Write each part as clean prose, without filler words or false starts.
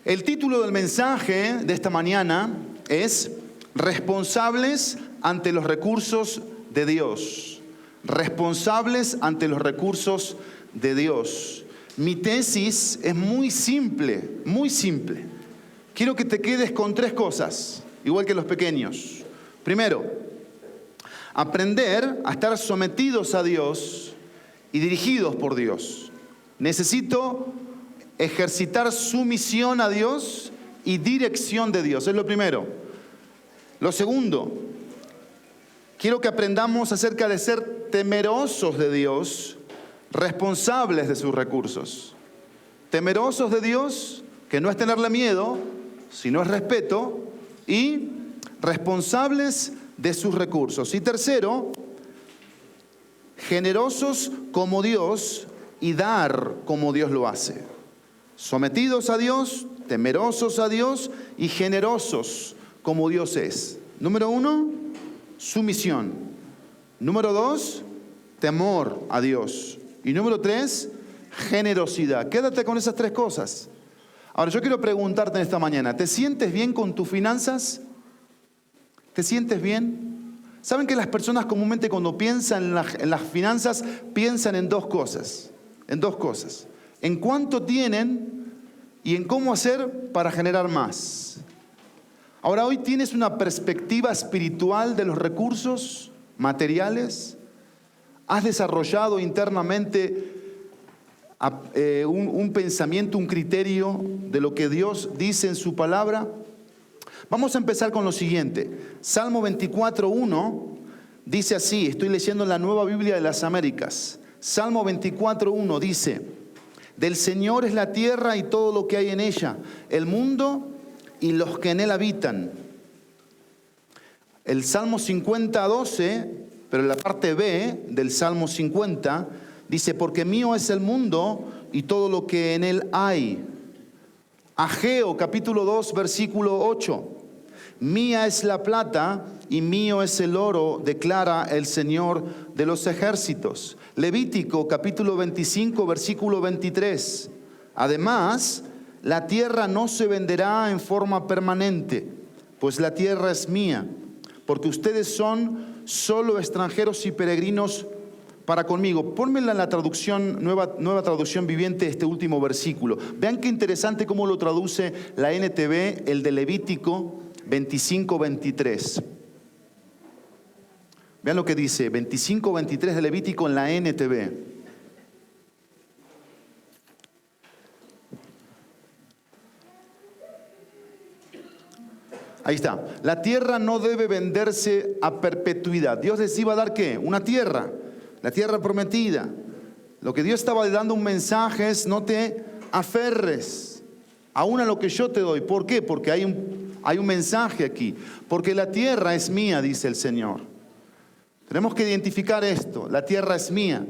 El título del mensaje de esta mañana es Responsables ante los recursos de Dios. Responsables ante los recursos de Dios. Mi tesis es muy simple, muy simple. Quiero que te quedes con 3 cosas, igual que los pequeños. Primero, aprender a estar sometidos a Dios y dirigidos por Dios. Necesito ejercitar sumisión a Dios y dirección de Dios. Es lo primero. Lo segundo, quiero que aprendamos acerca de ser temerosos de Dios, responsables de sus recursos. Temerosos de Dios, que no es tenerle miedo, sino es respeto, y responsables de sus recursos. Y tercero, generosos como Dios y dar como Dios lo hace. Sometidos a Dios, temerosos a Dios y generosos como Dios es. Número 1, sumisión. Número 2, temor a Dios. Y número 3, generosidad. Quédate con esas 3 cosas. Ahora, yo quiero preguntarte en esta mañana, ¿te sientes bien con tus finanzas? ¿Te sientes bien? ¿Saben que las personas comúnmente cuando piensan en las finanzas piensan en 2 cosas? En 2 cosas. En cuánto tienen y en cómo hacer para generar más. Ahora, hoy tienes una perspectiva espiritual de los recursos materiales. ¿Has desarrollado internamente un pensamiento, un criterio de lo que Dios dice en su palabra? Vamos a empezar con lo siguiente. Salmo 24:1 dice así, estoy leyendo en la Nueva Biblia de las Américas. Salmo 24:1 dice: del Señor es la tierra y todo lo que hay en ella, el mundo y los que en él habitan. El Salmo 50:12, pero en la parte B del Salmo 50, dice: porque mío es el mundo y todo lo que en él hay. Ageo capítulo 2, versículo 8. Mía es la plata y mío es el oro, declara el Señor de los ejércitos. Levítico capítulo 25, versículo 23. Además, la tierra no se venderá en forma permanente, pues la tierra es mía, porque ustedes son solo extranjeros y peregrinos para conmigo. Pónmela en la traducción, nueva traducción viviente, este último versículo. Vean qué interesante cómo lo traduce la NTV, el de Levítico 25:23. Vean lo que dice, 25:23 de Levítico en la NTV. Ahí está. La tierra no debe venderse a perpetuidad. Dios les iba a dar ¿qué? Una tierra, la tierra prometida. Lo que Dios estaba dando un mensaje es: no te aferres aún a lo que yo te doy. ¿Por qué? Porque hay un mensaje aquí. Porque la tierra es mía, dice el Señor. Tenemos que identificar esto. La tierra es mía.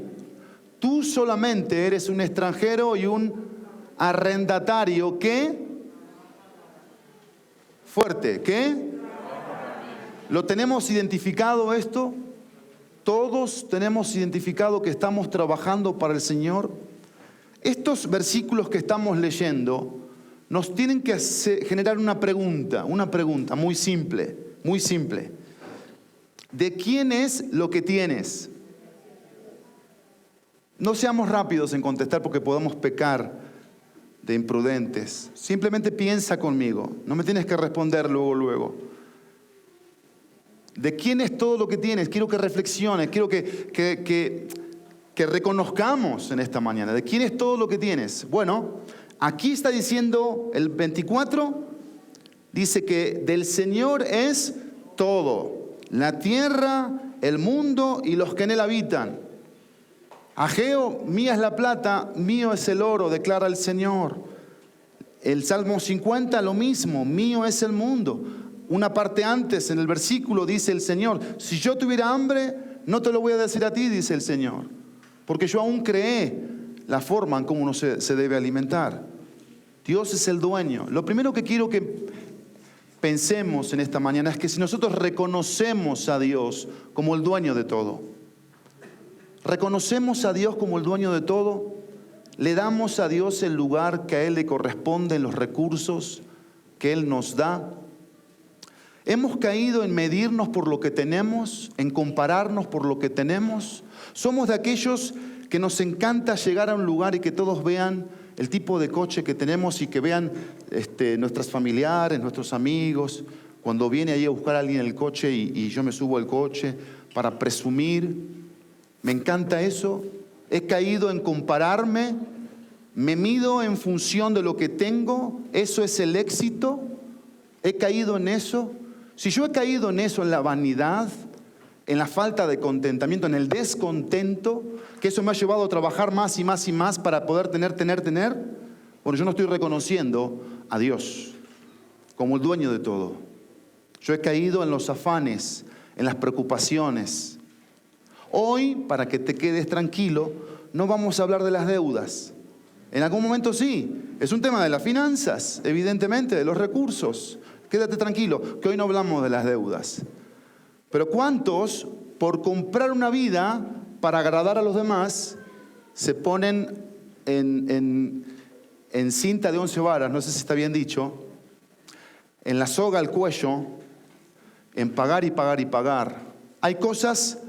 Tú solamente eres un extranjero y un arrendatario que... Fuerte, ¿qué? ¿Lo tenemos identificado esto? ¿Todos tenemos identificado que estamos trabajando para el Señor? Estos versículos que estamos leyendo nos tienen que generar una pregunta muy simple, muy simple. ¿De quién es lo que tienes? No seamos rápidos en contestar porque podemos pecar de imprudentes. Simplemente piensa conmigo. No me tienes que responder luego. ¿De quién es todo lo que tienes? Quiero que reflexiones, quiero que reconozcamos en esta mañana. ¿De quién es todo lo que tienes? Bueno, aquí está diciendo el 24, dice que del Señor es todo. La tierra, el mundo y los que en él habitan. Ageo, mía es la plata, mío es el oro, declara el Señor. El Salmo 50, lo mismo, mío es el mundo. Una parte antes, en el versículo, dice el Señor: si yo tuviera hambre, no te lo voy a decir a ti, dice el Señor, porque yo aún creé la forma en cómo uno se debe alimentar. Dios es el dueño. Lo primero que quiero que pensemos en esta mañana es que si nosotros reconocemos a Dios como el dueño de todo, reconocemos a Dios como el dueño de todo, le damos a Dios el lugar que a Él le corresponde en los recursos que Él nos da. Hemos caído en medirnos por lo que tenemos, en compararnos por lo que tenemos. Somos de aquellos que nos encanta llegar a un lugar y que todos vean el tipo de coche que tenemos y que vean nuestros familiares, nuestros amigos. Cuando viene ahí a buscar a alguien el coche y yo me subo al coche para presumir. Me encanta eso. He caído en compararme. Me mido en función de lo que tengo. Eso es el éxito. He caído en eso. Si yo he caído en eso, en la vanidad, en la falta de contentamiento, en el descontento, que eso me ha llevado a trabajar más y más y más para poder tener, bueno, yo no estoy reconociendo a Dios como el dueño de todo. Yo he caído en los afanes, en las preocupaciones. Hoy, para que te quedes tranquilo, no vamos a hablar de las deudas. En algún momento sí, es un tema de las finanzas, evidentemente, de los recursos. Quédate tranquilo, que hoy no hablamos de las deudas. Pero ¿cuántos, por comprar una vida para agradar a los demás, se ponen en cinta de 11 varas, no sé si está bien dicho, en la soga al cuello, en pagar y pagar y pagar? Hay cosas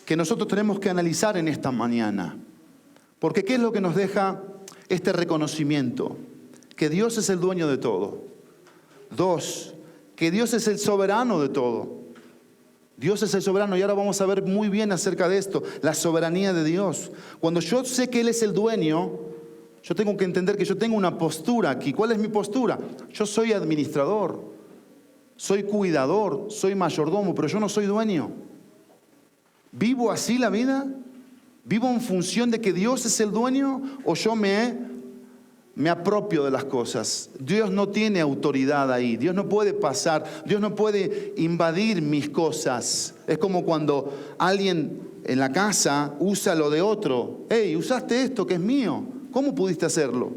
que nosotros tenemos que analizar en esta mañana. Porque ¿qué es lo que nos deja este reconocimiento? Que Dios es el dueño de todo. 2, que Dios es el soberano de todo. Dios es el soberano y ahora vamos a ver muy bien acerca de esto, la soberanía de Dios. Cuando yo sé que Él es el dueño, yo tengo que entender que yo tengo una postura aquí. ¿Cuál es mi postura? Yo soy administrador, soy cuidador, soy mayordomo, pero yo no soy dueño. ¿Vivo así la vida? ¿Vivo en función de que Dios es el dueño o yo me apropio de las cosas? Dios no tiene autoridad ahí. Dios no puede pasar. Dios no puede invadir mis cosas. Es como cuando alguien en la casa usa lo de otro. Hey, usaste esto que es mío. ¿Cómo pudiste hacerlo?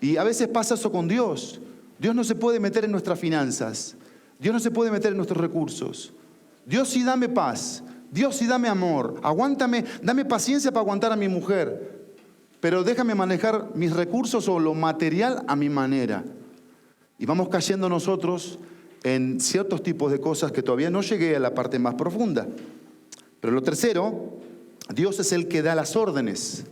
Y a veces pasa eso con Dios. Dios no se puede meter en nuestras finanzas. Dios no se puede meter en nuestros recursos. Dios sí dame paz. Dios sí dame amor. Aguántame, dame paciencia para aguantar a mi mujer. Pero déjame manejar mis recursos o lo material a mi manera. Y vamos cayendo nosotros en ciertos tipos de cosas que todavía no llegué a la parte más profunda. Pero lo tercero, Dios es el que da las órdenes.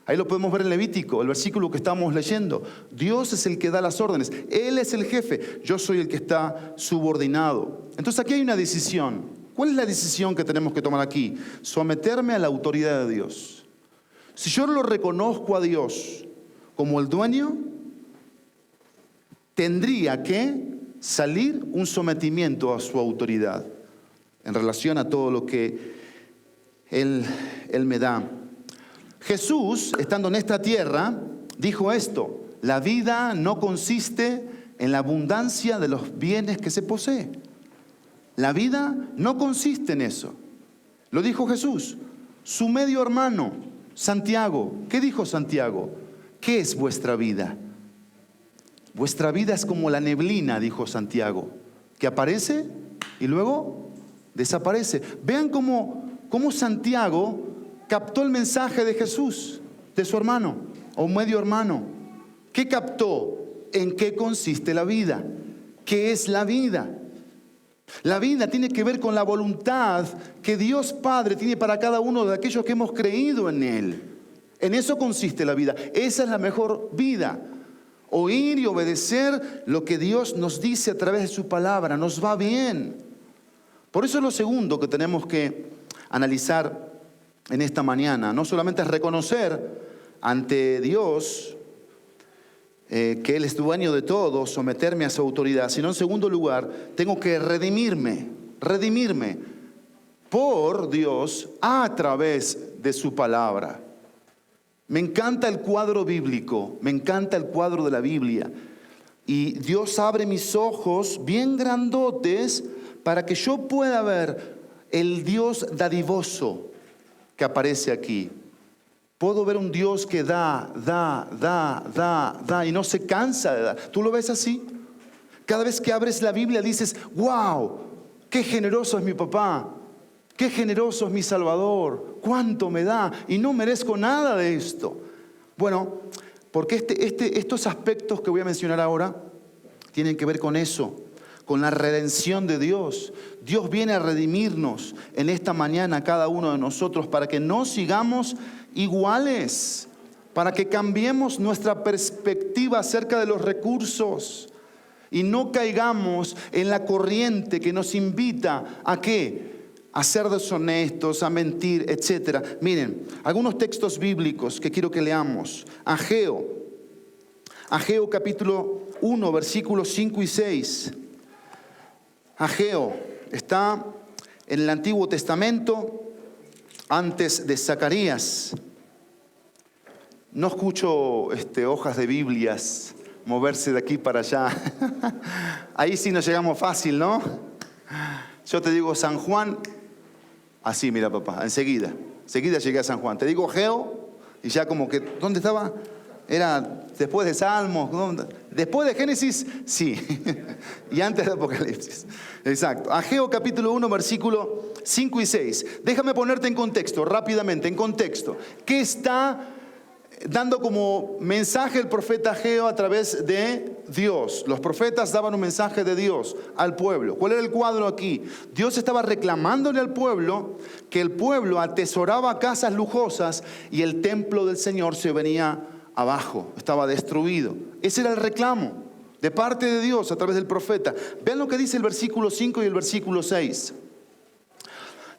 Ahí lo podemos ver en Levítico, el versículo que estamos leyendo. Dios es el que da las órdenes. Él es el jefe. Yo soy el que está subordinado. Entonces aquí hay una decisión. ¿Cuál es la decisión que tenemos que tomar aquí? Someterme a la autoridad de Dios. Si yo lo reconozco a Dios como el dueño, tendría que salir un sometimiento a su autoridad en relación a todo lo que Él me da. Jesús, estando en esta tierra, dijo esto: la vida no consiste en la abundancia de los bienes que se posee. La vida no consiste en eso. Lo dijo Jesús. Su medio hermano, Santiago. ¿Qué dijo Santiago? ¿Qué es vuestra vida? Vuestra vida es como la neblina, dijo Santiago, que aparece y luego desaparece. Vean cómo Santiago captó el mensaje de Jesús, de su hermano o medio hermano. ¿Qué captó? ¿En qué consiste la vida? ¿Qué es la vida? La vida tiene que ver con la voluntad que Dios Padre tiene para cada uno de aquellos que hemos creído en Él. En eso consiste la vida. Esa es la mejor vida. Oír y obedecer lo que Dios nos dice a través de su palabra. Nos va bien. Por eso es lo segundo que tenemos que analizar en esta mañana. No solamente es reconocer ante Dios que Él es dueño de todo, someterme a su autoridad, sino en segundo lugar, tengo que redimirme por Dios a través de su palabra. Me encanta el cuadro bíblico, me encanta el cuadro de la Biblia. Y Dios abre mis ojos bien grandotes para que yo pueda ver el Dios dadivoso que aparece aquí. Puedo ver un Dios que da y no se cansa de dar. ¿Tú lo ves así? Cada vez que abres la Biblia dices, wow, qué generoso es mi papá. Qué generoso es mi Salvador, cuánto me da y no merezco nada de esto. Bueno, porque estos aspectos que voy a mencionar ahora tienen que ver con eso, con la redención de Dios. Dios viene a redimirnos en esta mañana, cada uno de nosotros, para que no sigamos iguales, para que cambiemos nuestra perspectiva acerca de los recursos y no caigamos en la corriente que nos invita ¿a qué? A ser deshonestos, a mentir, etc. Miren, algunos textos bíblicos que quiero que leamos. Ageo capítulo 1, versículos 5 y 6. Ageo está en el Antiguo Testamento, antes de Zacarías. No escucho hojas de Biblias moverse de aquí para allá. Ahí sí nos llegamos fácil, ¿no? Yo te digo San Juan, así mira papá, enseguida llegué a San Juan. Te digo Ageo y ya como que, ¿dónde estaba? Era después de Salmos, ¿dónde? Después de Génesis, sí. Y antes de Apocalipsis. Exacto. Ageo capítulo 1, versículo 5 y 6. Déjame ponerte en contexto, rápidamente, en contexto. ¿Qué está dando como mensaje el profeta Ageo a través de Dios? Los profetas daban un mensaje de Dios al pueblo. ¿Cuál era el cuadro aquí? Dios estaba reclamándole al pueblo que el pueblo atesoraba casas lujosas y el templo del Señor se venía abajo, estaba destruido. Ese era el reclamo de parte de Dios a través del profeta. Vean lo que dice el versículo 5 y el versículo 6.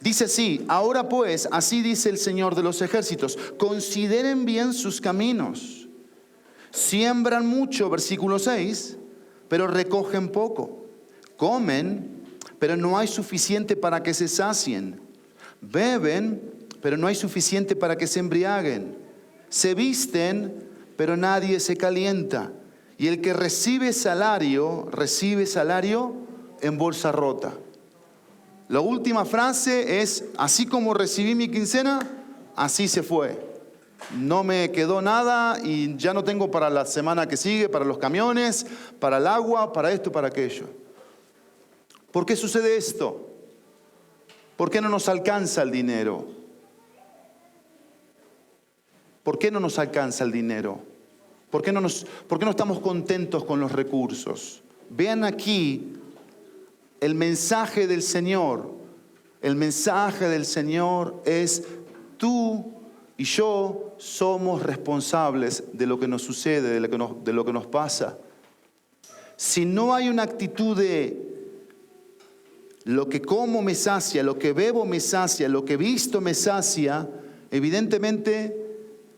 Dice así: ahora pues, así dice el Señor de los ejércitos, consideren bien sus caminos. Siembran mucho, versículo 6, pero recogen poco. Comen, pero no hay suficiente para que se sacien. Beben, pero no hay suficiente para que se embriaguen. Se visten, pero nadie se calienta. Y el que recibe salario en bolsa rota. La última frase es: así como recibí mi quincena, así se fue. No me quedó nada y ya no tengo para la semana que sigue, para los camiones, para el agua, para esto, para aquello. ¿Por qué sucede esto? ¿Por qué no nos alcanza el dinero? ¿Por qué no nos alcanza el dinero? ¿Por qué no estamos contentos con los recursos? Vean aquí el mensaje del Señor. El mensaje del Señor es: tú y yo somos responsables de lo que nos sucede, de lo que nos pasa. Si no hay una actitud de lo que como me sacia, lo que bebo me sacia, lo que visto me sacia, evidentemente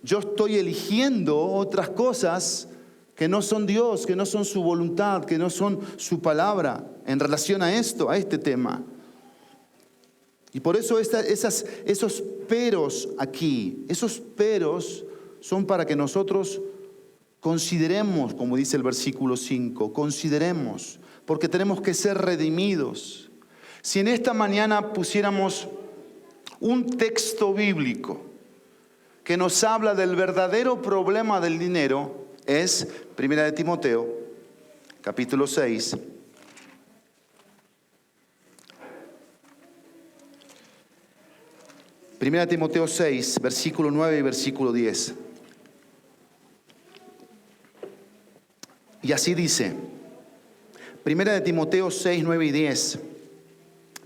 yo estoy eligiendo otras cosas que no son Dios, que no son su voluntad, que no son su palabra en relación a esto, a este tema. Y por eso esos peros aquí, esos peros son para que nosotros consideremos, como dice el versículo 5, consideremos, porque tenemos que ser redimidos. Si en esta mañana pusiéramos un texto bíblico que nos habla del verdadero problema del dinero, es 1 Timoteo, capítulo 6. Primera Timoteo 6, versículo 9 y versículo 10. Y así dice, 1 Timoteo 6, 9 y 10.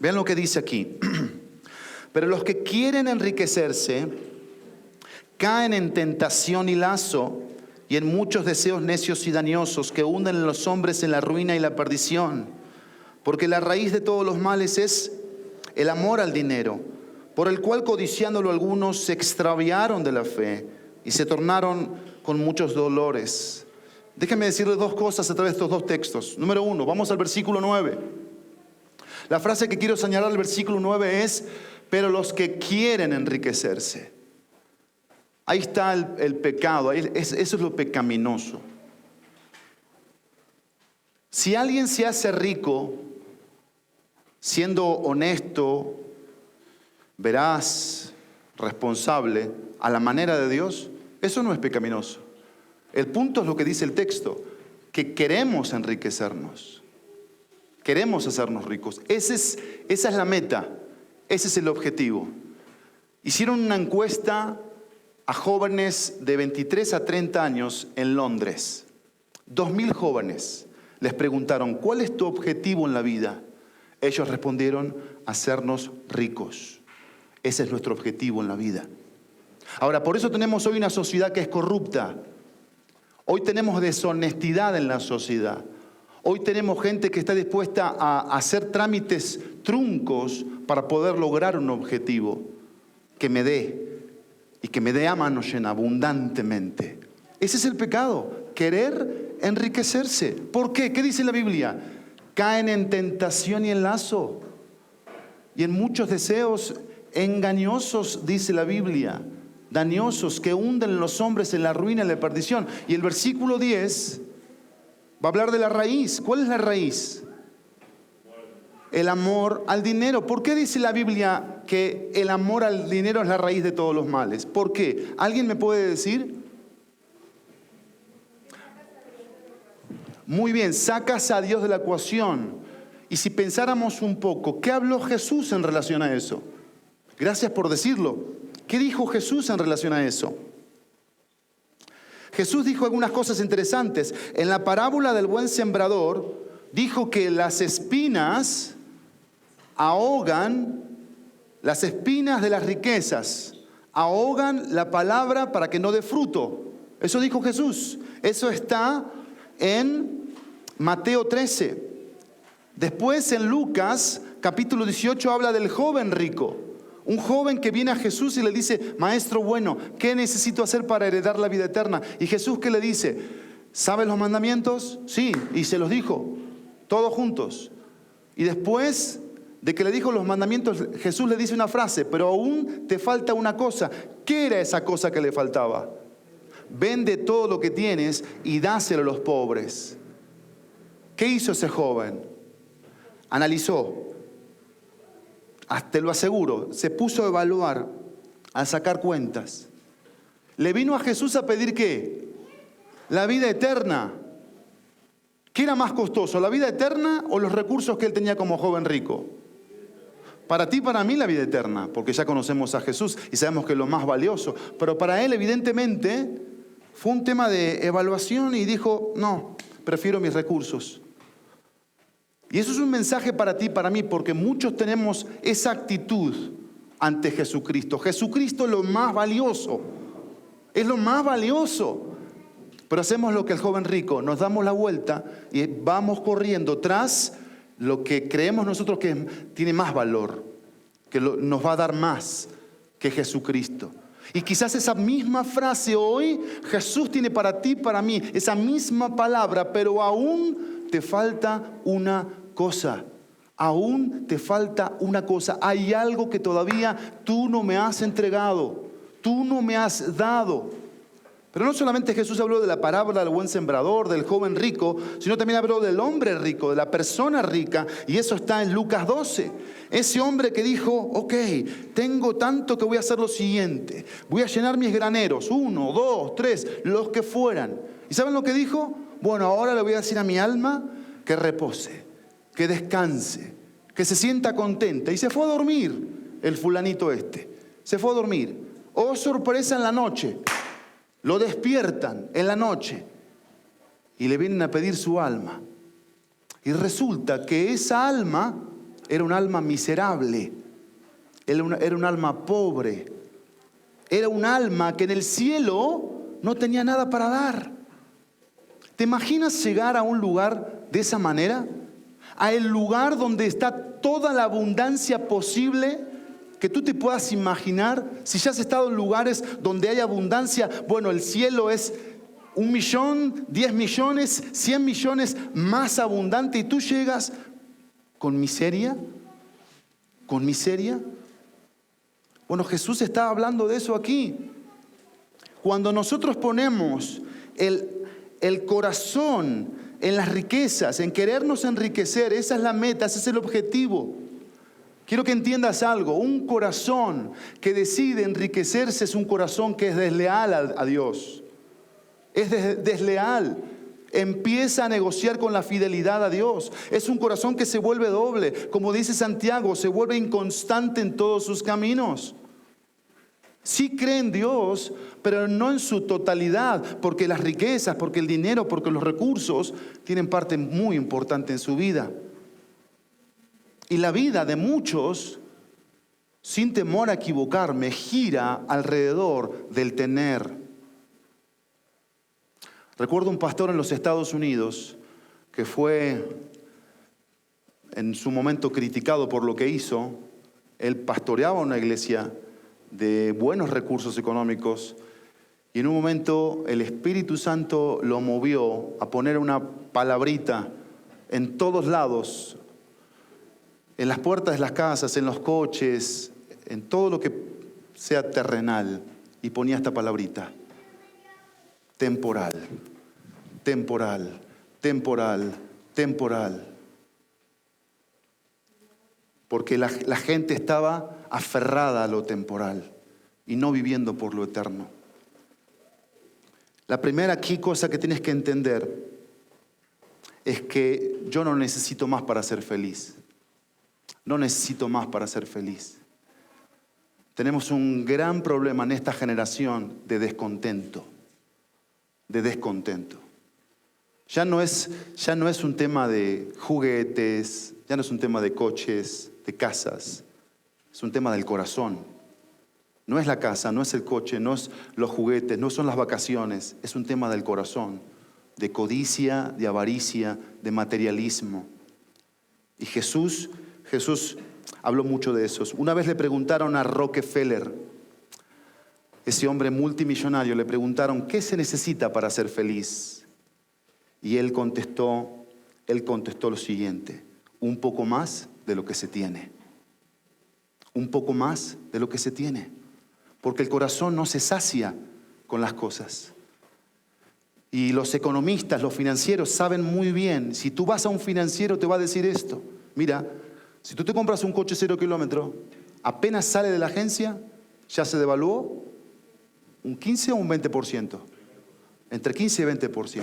Vean lo que dice aquí. Pero los que quieren enriquecerse caen en tentación y lazo y en muchos deseos necios y dañosos que hunden a los hombres en la ruina y la perdición. Porque la raíz de todos los males es el amor al dinero, por el cual codiciándolo algunos se extraviaron de la fe y se tornaron con muchos dolores. Déjenme decirles dos cosas a través de estos dos textos. Número uno, vamos al versículo 9. La frase que quiero señalar al versículo 9 es: pero los que quieren enriquecerse. Ahí está el pecado, eso es lo pecaminoso. Si alguien se hace rico siendo honesto, veraz, responsable, a la manera de Dios, eso no es pecaminoso. El punto es lo que dice el texto, que queremos enriquecernos, queremos hacernos ricos. Esa es la meta. Ese es el objetivo. Hicieron una encuesta a jóvenes de 23 a 30 años en Londres. 2.000 jóvenes. Les preguntaron, ¿cuál es tu objetivo en la vida? Ellos respondieron, hacernos ricos. Ese es nuestro objetivo en la vida. Ahora, por eso tenemos hoy una sociedad que es corrupta. Hoy tenemos deshonestidad en la sociedad. Hoy tenemos gente que está dispuesta a hacer trámites truncos para poder lograr un objetivo que me dé y que me dé a mano llena abundantemente. Ese es el pecado, querer enriquecerse. ¿Por qué? ¿Qué dice la Biblia? Caen en tentación y en lazo y en muchos deseos engañosos, dice la Biblia, dañosos que hunden a los hombres en la ruina y la perdición. Y el versículo 10 va a hablar de la raíz. ¿Cuál es la raíz? El amor al dinero. ¿Por qué dice la Biblia que el amor al dinero es la raíz de todos los males? ¿Por qué? ¿Alguien me puede decir? Muy bien, sacas a Dios de la ecuación. Y si pensáramos un poco, ¿qué habló Jesús en relación a eso? Gracias por decirlo. ¿Qué dijo Jesús en relación a eso? Jesús dijo algunas cosas interesantes. En la parábola del buen sembrador, dijo que las espinas ahogan, las espinas de las riquezas, ahogan la palabra para que no dé fruto. Eso dijo Jesús. Eso está en Mateo 13. Después en Lucas, capítulo 18, habla del joven rico. Un joven que viene a Jesús y le dice, maestro bueno, ¿qué necesito hacer para heredar la vida eterna? Y Jesús, ¿qué le dice? ¿Sabes los mandamientos? Sí, y se los dijo, todos juntos. Y después de que le dijo los mandamientos, Jesús le dice una frase, pero aún te falta una cosa. ¿Qué era esa cosa que le faltaba? Vende todo lo que tienes y dáselo a los pobres. ¿Qué hizo ese joven? Analizó. Te lo aseguro, se puso a evaluar, a sacar cuentas. Le vino a Jesús a pedir ¿qué? La vida eterna. ¿Qué era más costoso, la vida eterna o los recursos que él tenía como joven rico? Para ti y para mí la vida eterna, porque ya conocemos a Jesús y sabemos que es lo más valioso. Pero para él evidentemente fue un tema de evaluación y dijo, no, prefiero mis recursos. Y eso es un mensaje para ti y para mí, porque muchos tenemos esa actitud ante Jesucristo. Jesucristo es lo más valioso, es lo más valioso. Pero hacemos lo que el joven rico, nos damos la vuelta y vamos corriendo tras lo que creemos nosotros que tiene más valor, que nos va a dar más que Jesucristo. Y quizás esa misma frase hoy Jesús tiene para ti, para mí, esa misma palabra, pero aún te falta una cosa. Aún te falta una cosa. Hay algo que todavía tú no me has entregado, tú no me has dado. Pero no solamente Jesús habló de la parábola del buen sembrador, del joven rico, sino también habló del hombre rico, de la persona rica, y eso está en Lucas 12. Ese hombre que dijo, ok, tengo tanto que voy a hacer lo siguiente, voy a llenar mis graneros, 1, 2, 3, los que fueran. ¿Y saben lo que dijo? Bueno, ahora le voy a decir a mi alma que repose, que descanse, que se sienta contenta. Y se fue a dormir el fulanito este, se fue a dormir. Oh, sorpresa, en la noche. Lo despiertan en la noche y le vienen a pedir su alma. Y resulta que esa alma era un alma miserable, era un alma pobre, era un alma que en el cielo no tenía nada para dar. ¿Te imaginas llegar a un lugar de esa manera? A el lugar donde está toda la abundancia posible que tú te puedas imaginar. Si ya has estado en lugares donde hay abundancia, bueno, el cielo es 1 millón, 10 millones, 100 millones más abundante, y tú llegas con miseria, con miseria. Bueno, Jesús está hablando de eso aquí. Cuando nosotros ponemos el corazón en las riquezas, en querernos enriquecer, esa es la meta, ese es el objetivo. Quiero que entiendas algo. Un corazón que decide enriquecerse es un corazón que es desleal a Dios. Es desleal. Empieza a negociar con la fidelidad a Dios. Es un corazón que se vuelve doble. Como dice Santiago, se vuelve inconstante en todos sus caminos. Sí cree en Dios, pero no en su totalidad, porque las riquezas, porque el dinero, porque los recursos tienen parte muy importante en su vida. Y la vida de muchos, sin temor a equivocarme, gira alrededor del tener. Recuerdo un pastor en los Estados Unidos que fue en su momento criticado por lo que hizo. Él pastoreaba una iglesia de buenos recursos económicos y en un momento el Espíritu Santo lo movió a poner una palabrita en todos lados, en las puertas de las casas, en los coches, en todo lo que sea terrenal, y ponía esta palabrita: temporal, temporal, temporal, temporal. Porque la gente estaba aferrada a lo temporal y no viviendo por lo eterno. La primera aquí cosa que tienes que entender es que yo no necesito más para ser feliz. No necesito más para ser feliz. Tenemos un gran problema en esta generación de descontento. De descontento. Ya no es un tema de juguetes, ya no es un tema de coches, de casas. Es un tema del corazón. No es la casa, no es el coche, no es los juguetes, no son las vacaciones. Es un tema del corazón, de codicia, de avaricia, de materialismo. Y Jesús habló mucho de eso. Una vez le preguntaron a Rockefeller, ese hombre multimillonario, le preguntaron: ¿qué se necesita para ser feliz? Y él contestó lo siguiente: un poco más de lo que se tiene. Un poco más de lo que se tiene. Porque el corazón no se sacia con las cosas. Y los economistas, los financieros saben muy bien. Si tú vas a un financiero te va a decir esto: mira, si tú te compras un coche 0 kilómetros, apenas sale de la agencia, ya se devaluó un 15 o un 20%. Entre 15 y 20%.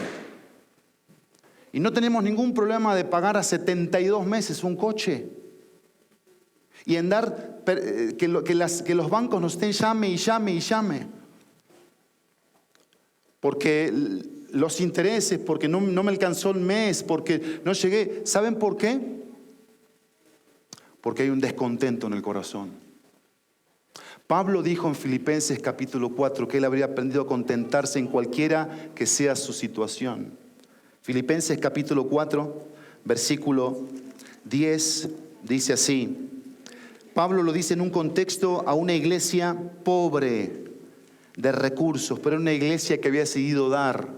Y no tenemos ningún problema de pagar a 72 meses un coche. Y andar, que los bancos nos estén llame y llame y llame. Porque los intereses, porque no me alcanzó el mes, porque no llegué. ¿Saben por qué? Porque hay un descontento en el corazón. Pablo dijo en Filipenses capítulo 4 que él habría aprendido a contentarse en cualquiera que sea su situación. Filipenses capítulo 4, versículo 10, dice así. Pablo lo dice en un contexto a una iglesia pobre de recursos, pero una iglesia que había decidido dar.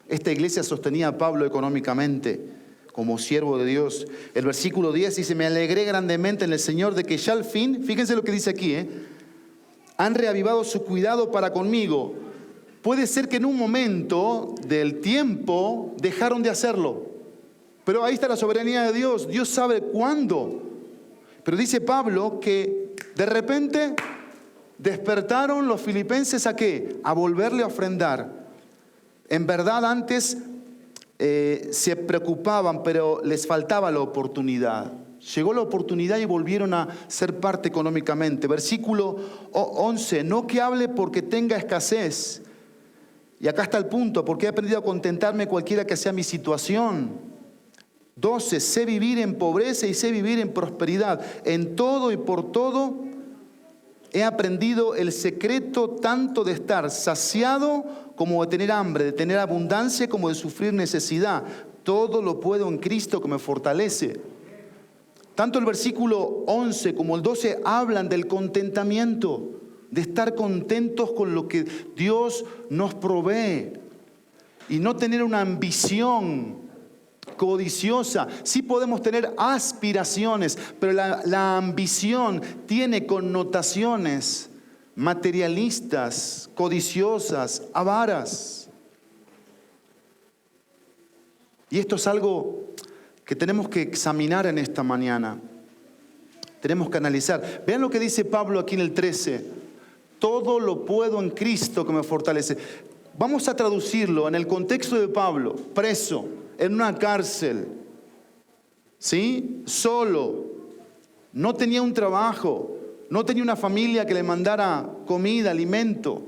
Esta iglesia sostenía a Pablo económicamente como siervo de Dios. El versículo 10 dice: me alegré grandemente en el Señor de que ya al fin, fíjense lo que dice aquí, han reavivado su cuidado para conmigo. Puede ser que en un momento del tiempo dejaron de hacerlo, pero ahí está la soberanía de Dios. Dios sabe cuándo. Pero dice Pablo que de repente despertaron los filipenses ¿a qué? A volverle a ofrendar. En verdad antes se preocupaban, pero les faltaba la oportunidad. Llegó la oportunidad y volvieron a ser parte económicamente. Versículo 11, no que hable porque tenga escasez. Y acá está el punto: porque he aprendido a contentarme cualquiera que sea mi situación. 12, sé vivir en pobreza y sé vivir en prosperidad. En todo y por todo he aprendido el secreto tanto de estar saciado como de tener hambre, de tener abundancia como de sufrir necesidad. Todo lo puedo en Cristo que me fortalece. Tanto el versículo 11 como el 12 hablan del contentamiento, de estar contentos con lo que Dios nos provee y no tener una ambición codiciosa. Sí podemos tener aspiraciones, pero la ambición tiene connotaciones materialistas, codiciosas, avaras. Y esto es algo que tenemos que examinar en esta mañana. Tenemos que analizar. Vean lo que dice Pablo aquí en el 13. Todo lo puedo en Cristo que me fortalece. Vamos a traducirlo en el contexto de Pablo, preso, en una cárcel, ¿sí? Solo, no tenía un trabajo, no tenía una familia que le mandara comida, alimento.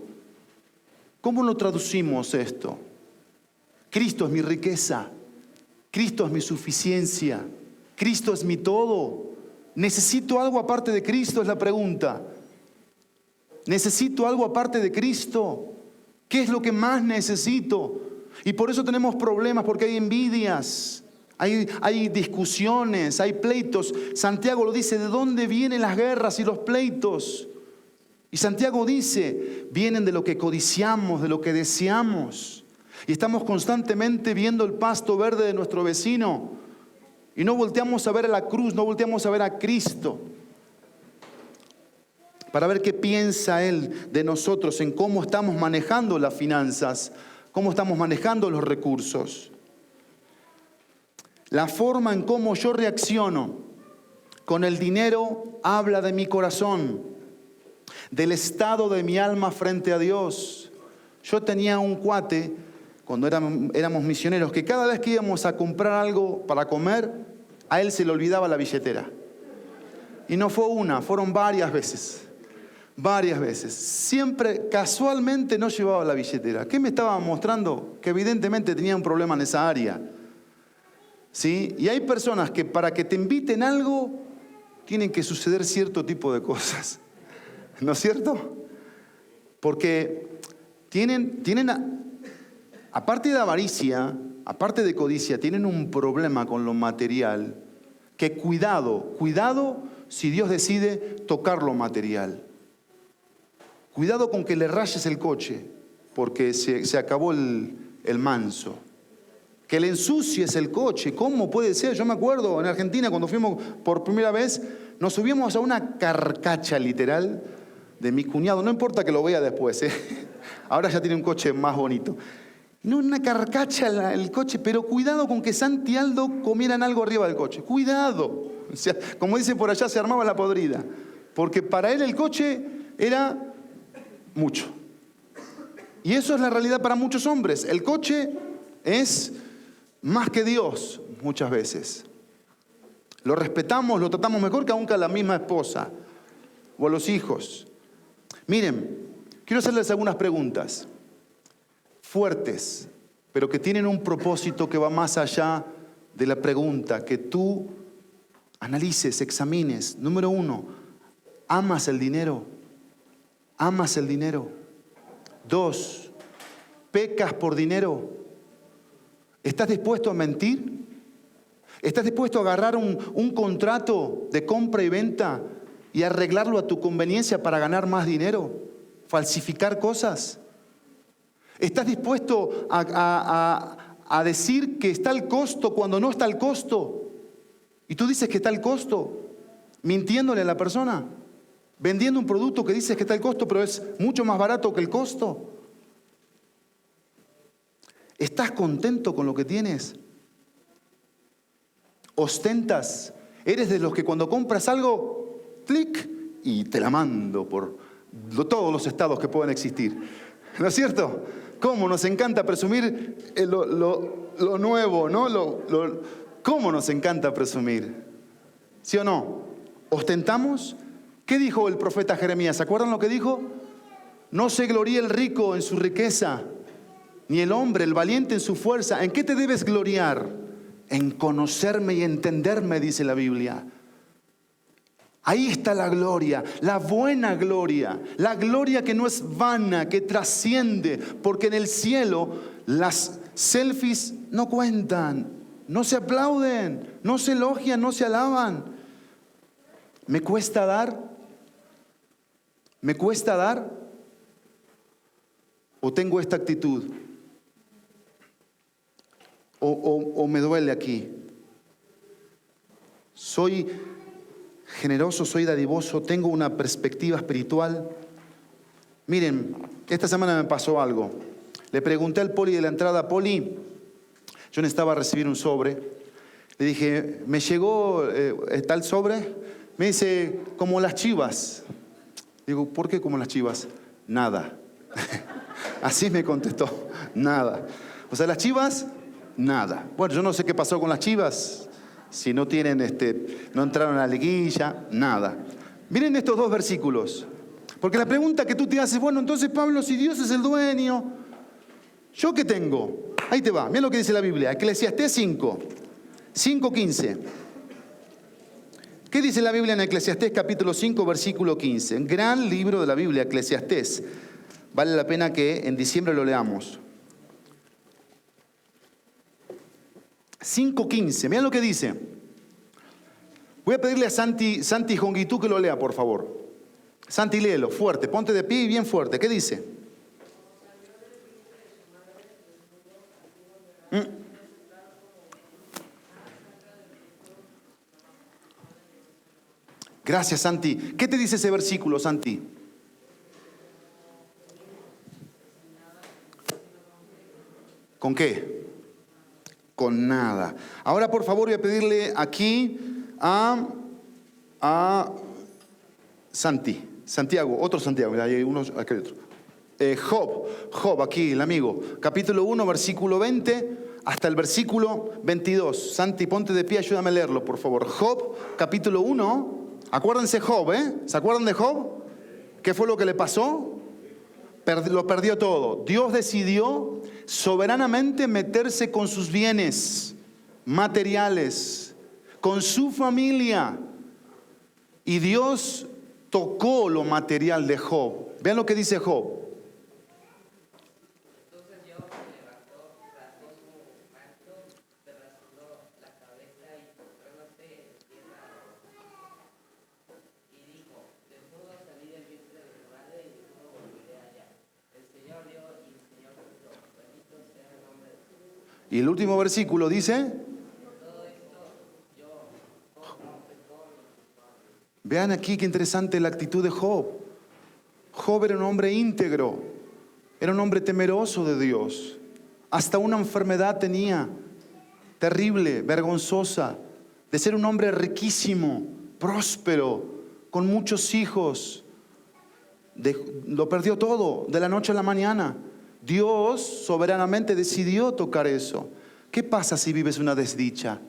¿Cómo lo traducimos esto? Cristo es mi riqueza, Cristo es mi suficiencia, Cristo es mi todo. ¿Necesito algo aparte de Cristo? Es la pregunta. ¿Necesito algo aparte de Cristo? ¿Qué es lo que más necesito? Y por eso tenemos problemas, porque hay envidias, hay discusiones, hay pleitos. Santiago lo dice, ¿de dónde vienen las guerras y los pleitos? Y Santiago dice, vienen de lo que codiciamos, de lo que deseamos. Y estamos constantemente viendo el pasto verde de nuestro vecino. Y no volteamos a ver a la cruz, no volteamos a ver a Cristo. Para ver qué piensa Él de nosotros, en cómo estamos manejando las finanzas, cómo estamos manejando los recursos. La forma en cómo yo reacciono con el dinero habla de mi corazón, del estado de mi alma frente a Dios. Yo tenía un cuate, cuando éramos misioneros, que cada vez que íbamos a comprar algo para comer, a él se le olvidaba la billetera. Y no fue una, fueron varias veces. Varias veces. Siempre, casualmente, no llevaba la billetera. ¿Qué me estaba mostrando? Que evidentemente tenía un problema en esa área. ¿Sí? Y hay personas que para que te inviten algo, tienen que suceder cierto tipo de cosas. ¿No es cierto? Porque aparte de avaricia, aparte de codicia, tienen un problema con lo material. Que cuidado si Dios decide tocar lo material. Cuidado con que le rayes el coche, porque se acabó el manso. Que le ensucies el coche, ¿cómo puede ser? Yo me acuerdo en Argentina cuando fuimos por primera vez, nos subimos a una carcacha literal de mi cuñado. No importa que lo vea después, ahora ya tiene un coche más bonito. No, una carcacha el coche, pero cuidado con que Santi y Aldo comieran algo arriba del coche. Cuidado. O sea, como dicen por allá, se armaba la podrida. Porque para él el coche era mucho. Y eso es la realidad para muchos hombres. El coche es más que Dios muchas veces. Lo respetamos, lo tratamos mejor que aún a la misma esposa o a los hijos. Miren, quiero hacerles algunas preguntas fuertes, pero que tienen un propósito que va más allá de la pregunta, que tú analices, examines. Número 1, ¿amas el dinero? ¿Amas el dinero? 2, ¿pecas por dinero? ¿Estás dispuesto a mentir? ¿Estás dispuesto a agarrar un contrato de compra y venta y arreglarlo a tu conveniencia para ganar más dinero? ¿Falsificar cosas? ¿Estás dispuesto a decir que está el costo cuando no está el costo? Y tú dices que está el costo, mintiéndole a la persona, vendiendo un producto que dices que está el costo, pero es mucho más barato que el costo. ¿Estás contento con lo que tienes? ¿Ostentas? ¿Eres de los que cuando compras algo, clic, y te la mando por todos los estados que puedan existir? ¿No es cierto? ¿Cómo nos encanta presumir lo nuevo, ¿no? ¿Cómo nos encanta presumir? ¿Sí o no? ¿Ostentamos? ¿Qué dijo el profeta Jeremías? ¿Se acuerdan lo que dijo? No se gloríe el rico en su riqueza, ni el hombre, el valiente en su fuerza. ¿En qué te debes gloriar? En conocerme y entenderme, dice la Biblia. Ahí está la gloria, la buena gloria, la gloria que no es vana, que trasciende, porque en el cielo las selfies no cuentan, no se aplauden, no se elogian, no se alaban. ¿Me cuesta dar? ¿Me cuesta dar? ¿O tengo esta actitud? ¿O me duele aquí? ¿Soy generoso, soy dadivoso, tengo una perspectiva espiritual? Miren, esta semana me pasó algo. Le pregunté al poli de la entrada: Poli, yo necesitaba recibir un sobre. Le dije: ¿me llegó tal sobre? Me dice: como las chivas. Digo: ¿por qué como las chivas? Nada. Así me contestó, nada. O sea, las chivas, nada. Bueno, yo no sé qué pasó con las chivas, si no tienen, no entraron a la liguilla, nada. Miren estos dos versículos, porque la pregunta que tú te haces, bueno, entonces Pablo, si Dios es el dueño, ¿yo qué tengo? Ahí te va, mira lo que dice la Biblia, Eclesiastés 5:15. ¿Qué dice la Biblia en Eclesiastés capítulo 5, versículo 15? Un gran libro de la Biblia, Eclesiastés. Vale la pena que en diciembre lo leamos. 5:15, mira lo que dice. Voy a pedirle a Santi Jonguitú que lo lea, por favor. Santi, léelo, fuerte, ponte de pie y bien fuerte. ¿Qué dice? Gracias, Santi. ¿Qué te dice ese versículo, Santi? ¿Con qué? Con nada. Ahora, por favor, voy a pedirle aquí a Santiago, otro Santiago, hay unos, aquí hay otro. Job, aquí, el amigo. Capítulo 1, versículo 20 hasta el versículo 22. Santi, ponte de pie, ayúdame a leerlo, por favor. Job, capítulo 1. Acuérdense Job, ¿eh? ¿Se acuerdan de Job? ¿Qué fue lo que le pasó? Lo perdió todo. Dios decidió soberanamente meterse con sus bienes materiales, con su familia. Y Dios tocó lo material de Job. Vean lo que dice Job. Entonces Dios se levantó, rasgó su manto, se rasuró la cabeza y postrándose en tierra y dijo: desnudo salí del vientre de mi madre y desnudo volveré allá. El Señor dio y el Señor quitó. Bendito sea el nombre de Dios. Y el último versículo dice: vean aquí qué interesante la actitud de Job. Job era un hombre íntegro, era un hombre temeroso de Dios. Hasta una enfermedad tenía, terrible, vergonzosa, de ser un hombre riquísimo, próspero, con muchos hijos. Lo perdió todo de la noche a la mañana. Dios soberanamente decidió tocar eso. ¿Qué pasa si vives una desdicha?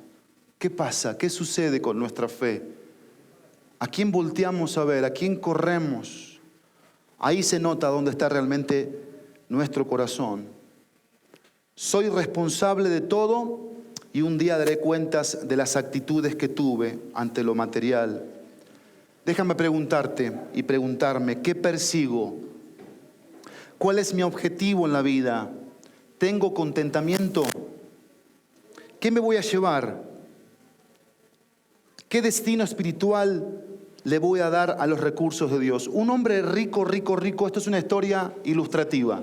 ¿Qué pasa? ¿Qué sucede con nuestra fe? ¿A quién volteamos a ver? ¿A quién corremos? Ahí se nota dónde está realmente nuestro corazón. Soy responsable de todo y un día daré cuentas de las actitudes que tuve ante lo material. Déjame preguntarte y preguntarme, ¿qué persigo? ¿Cuál es mi objetivo en la vida? ¿Tengo contentamiento? ¿Qué me voy a llevar? ¿Qué destino espiritual le voy a dar a los recursos de Dios? Un hombre rico, esto es una historia ilustrativa,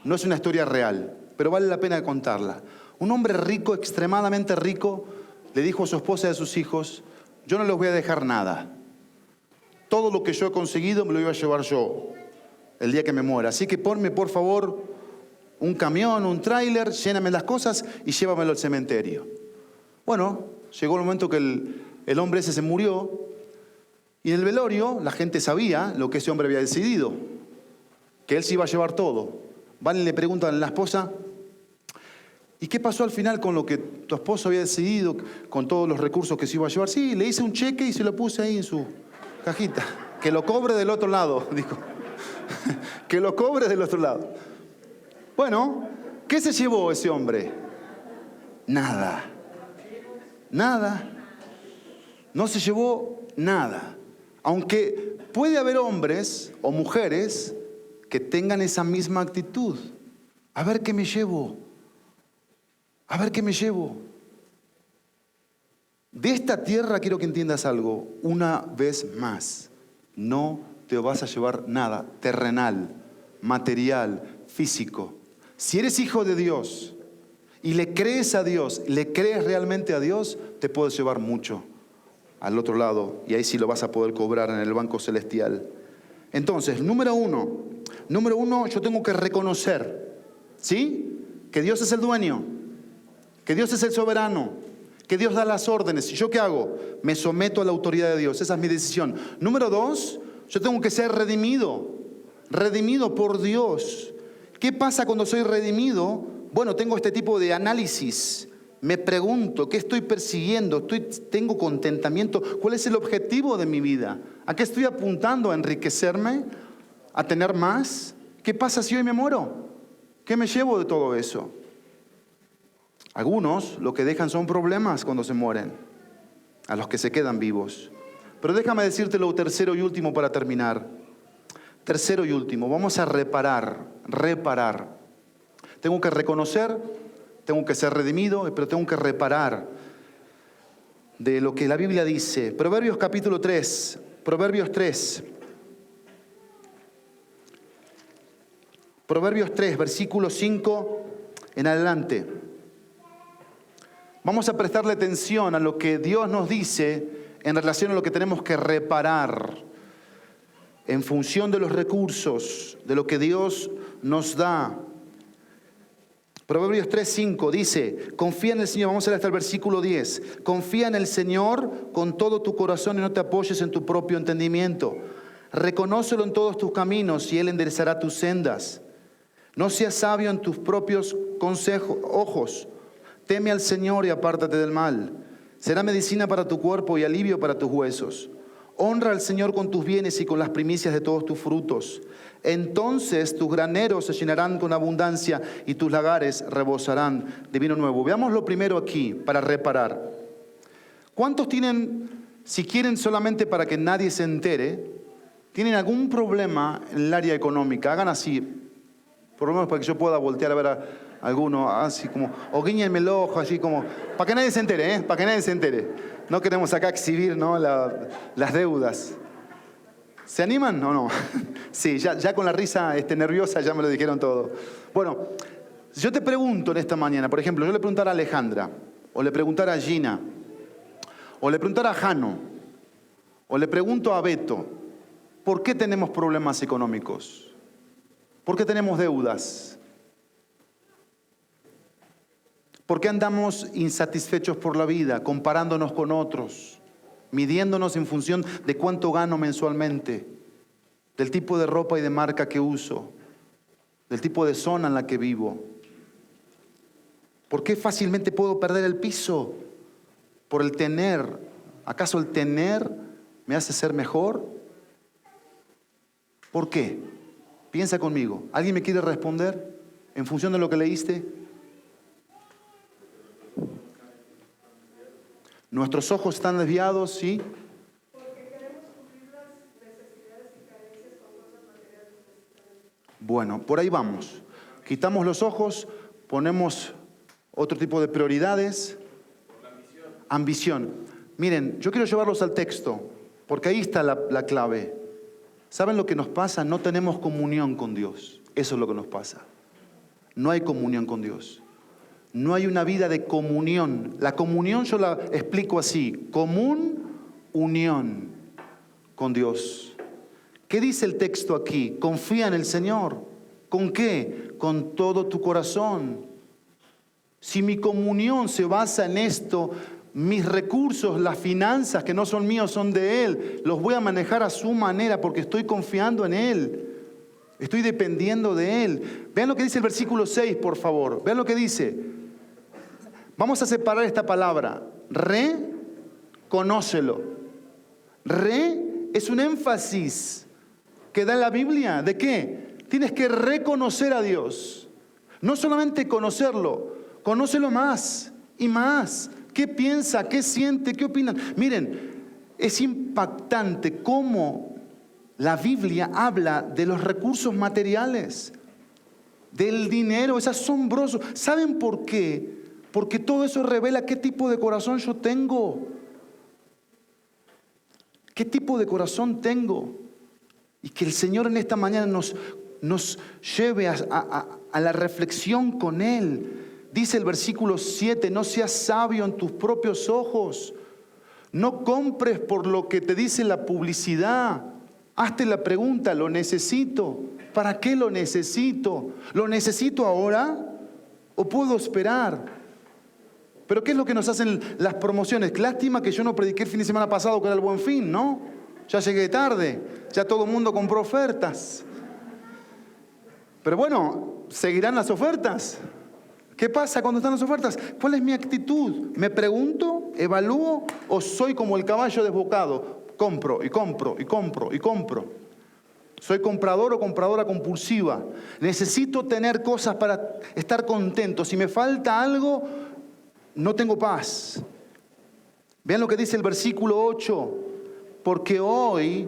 no es una historia real, pero vale la pena contarla. Un hombre rico, extremadamente rico, le dijo a su esposa y a sus hijos: yo no les voy a dejar nada. Todo lo que yo he conseguido me lo iba a llevar yo el día que me muera. Así que ponme, por favor, un camión, un tráiler, lléname las cosas y llévamelo al cementerio. Bueno, llegó el momento que el hombre ese se murió. Y en el velorio la gente sabía lo que ese hombre había decidido, que él se iba a llevar todo. Van y le preguntan a la esposa: ¿y qué pasó al final con lo que tu esposo había decidido, con todos los recursos que se iba a llevar? Sí, le hice un cheque y se lo puse ahí en su cajita. Que lo cobre del otro lado, dijo. Que lo cobre del otro lado. Bueno, ¿qué se llevó ese hombre? Nada. Nada. No se llevó nada. Aunque puede haber hombres o mujeres que tengan esa misma actitud. A ver qué me llevo. A ver qué me llevo. De esta tierra quiero que entiendas algo. Una vez más, no te vas a llevar nada terrenal, material, físico. Si eres hijo de Dios y le crees a Dios, le crees realmente a Dios, te puedes llevar mucho al otro lado, y ahí sí lo vas a poder cobrar en el banco celestial. Entonces, número uno, yo tengo que reconocer, ¿sí?, que Dios es el dueño, que Dios es el soberano, que Dios da las órdenes. ¿Y yo qué hago? Me someto a la autoridad de Dios. Esa es mi decisión. Número dos, yo tengo que ser redimido por Dios. ¿Qué pasa cuando soy redimido? Bueno, tengo este tipo de análisis. Me pregunto, ¿qué estoy persiguiendo? ¿Tengo contentamiento? ¿Cuál es el objetivo de mi vida? ¿A qué estoy apuntando? ¿A enriquecerme? ¿A tener más? ¿Qué pasa si hoy me muero? ¿Qué me llevo de todo eso? Algunos lo que dejan son problemas cuando se mueren, a los que se quedan vivos. Pero déjame decirte lo tercero y último para terminar. Tercero y último, vamos a reparar. Tengo que reconocer, tengo que ser redimido, pero tengo que reparar de lo que la Biblia dice. Proverbios capítulo 3, Proverbios 3. Proverbios 3, versículo 5 en adelante. Vamos a prestarle atención a lo que Dios nos dice en relación a lo que tenemos que reparar en función de los recursos, de lo que Dios nos da. Proverbios 3, 5 dice, confía en el Señor. Vamos a leer hasta el versículo 10. Confía en el Señor con todo tu corazón y no te apoyes en tu propio entendimiento. Reconócelo en todos tus caminos y Él enderezará tus sendas. No seas sabio en tus propios ojos. Teme al Señor y apártate del mal. Será medicina para tu cuerpo y alivio para tus huesos. Honra al Señor con tus bienes y con las primicias de todos tus frutos. Entonces tus graneros se llenarán con abundancia y tus lagares rebosarán de vino nuevo. Veamos lo primero aquí para reparar. ¿Cuántos tienen, si quieren solamente para que nadie se entere, tienen algún problema en el área económica? Hagan así, por lo menos para que yo pueda voltear a ver a alguno, así como, o guíñenme el ojo, así como, para que nadie se entere, para que nadie se entere. No queremos acá exhibir, ¿no?, las deudas. ¿Se animan o no? Sí, ya con la risa nerviosa ya me lo dijeron todo. Bueno, si yo te pregunto en esta mañana, por ejemplo, yo le preguntara a Alejandra, o le preguntara a Gina, o le preguntara a Jano, o le pregunto a Beto, ¿por qué tenemos problemas económicos? ¿Por qué tenemos deudas? ¿Por qué andamos insatisfechos por la vida, comparándonos con otros, midiéndonos en función de cuánto gano mensualmente, del tipo de ropa y de marca que uso, del tipo de zona en la que vivo? ¿Por qué fácilmente puedo perder el piso? Por el tener. ¿Acaso el tener me hace ser mejor? ¿Por qué? Piensa conmigo. ¿Alguien me quiere responder en función de lo que leíste? Nuestros ojos están desviados, ¿sí? Porque queremos cubrir las necesidades y carencias con cosas materiales. Bueno, por ahí vamos. Quitamos los ojos, ponemos otro tipo de prioridades. Ambición. Miren, yo quiero llevarlos al texto, porque ahí está la clave. ¿Saben lo que nos pasa? No tenemos comunión con Dios. Eso es lo que nos pasa. No hay comunión con Dios. No hay una vida de comunión. La comunión yo la explico así: común unión con Dios. ¿Qué dice el texto aquí? Confía en el Señor. ¿Con qué? Con todo tu corazón. Si mi comunión se basa en esto, mis recursos, las finanzas que no son míos, son de Él. Los voy a manejar a su manera porque estoy confiando en Él. Estoy dependiendo de Él. Vean lo que dice el versículo 6, por favor. Vean lo que dice. Vamos a separar esta palabra. Reconócelo. Es un énfasis que da la Biblia. ¿De qué? Tienes que reconocer a Dios. No solamente conocerlo, conócelo más y más. ¿Qué piensa? ¿Qué siente? ¿Qué opina? Miren, es impactante cómo la Biblia habla de los recursos materiales, del dinero. Es asombroso. ¿Saben por qué? Porque todo eso revela qué tipo de corazón yo tengo. ¿Qué tipo de corazón tengo? Y que el Señor en esta mañana nos lleve a la reflexión con Él. Dice el versículo 7, no seas sabio en tus propios ojos. No compres por lo que te dice la publicidad. Hazte la pregunta, ¿lo necesito? ¿Para qué lo necesito? ¿Lo necesito ahora o puedo esperar? Pero ¿qué es lo que nos hacen las promociones? Lástima que yo no prediqué el fin de semana pasado que era el Buen Fin, ¿no? Ya llegué tarde, ya todo el mundo compró ofertas. Pero bueno, ¿seguirán las ofertas? ¿Qué pasa cuando están las ofertas? ¿Cuál es mi actitud? ¿Me pregunto, evalúo o soy como el caballo desbocado? Compro y compro y compro y compro. Soy comprador o compradora compulsiva. Necesito tener cosas para estar contento. Si me falta algo, no tengo paz. Vean lo que dice el versículo 8. Porque hoy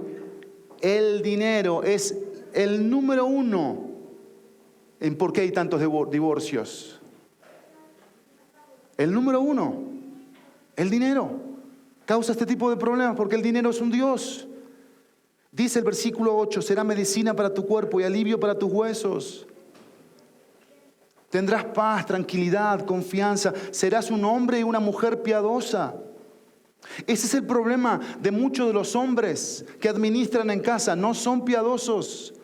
el dinero es el número 1 en por qué hay tantos divorcios. El número 1, el dinero, causa este tipo de problemas porque el dinero es un Dios. Dice el versículo 8, será medicina para tu cuerpo y alivio para tus huesos. Tendrás paz, tranquilidad, confianza. Serás un hombre y una mujer piadosa. Ese es el problema de muchos de los hombres que administran en casa. No son piadosos.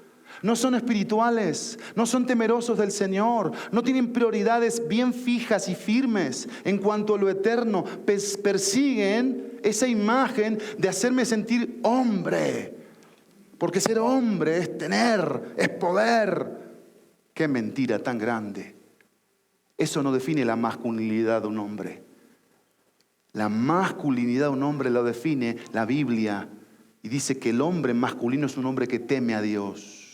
No son espirituales, no son temerosos del Señor, no tienen prioridades bien fijas y firmes en cuanto a lo eterno. Persiguen esa imagen de hacerme sentir hombre, porque ser hombre es tener, es poder. ¡Qué mentira tan grande! Eso no define la masculinidad de un hombre. La masculinidad de un hombre lo define la Biblia y dice que el hombre masculino es un hombre que teme a Dios.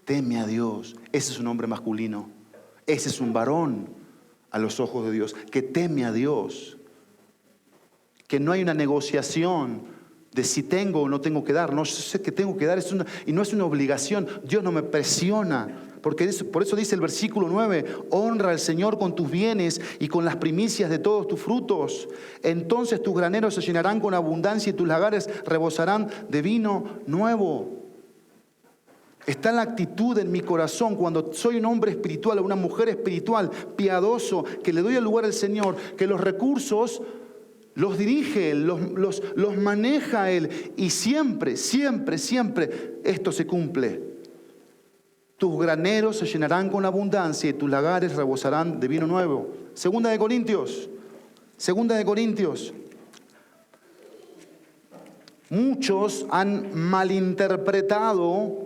Teme a Dios. Ese es un hombre masculino. Ese es un varón a los ojos de Dios, que teme a Dios. Que no hay una negociación de si tengo o no tengo que dar. No sé que tengo que dar y no es una obligación. Dios no me presiona. Por eso dice el versículo 9, honra al Señor con tus bienes y con las primicias de todos tus frutos. Entonces tus graneros se llenarán con abundancia y tus lagares rebosarán de vino nuevo. Está la actitud en mi corazón cuando soy un hombre espiritual o una mujer espiritual, piadoso, que le doy el lugar al Señor, que los recursos los dirige Él, los maneja Él. Y siempre, siempre, siempre esto se cumple. Tus graneros se llenarán con abundancia y tus lagares rebosarán de vino nuevo. Segunda de Corintios. Muchos han malinterpretado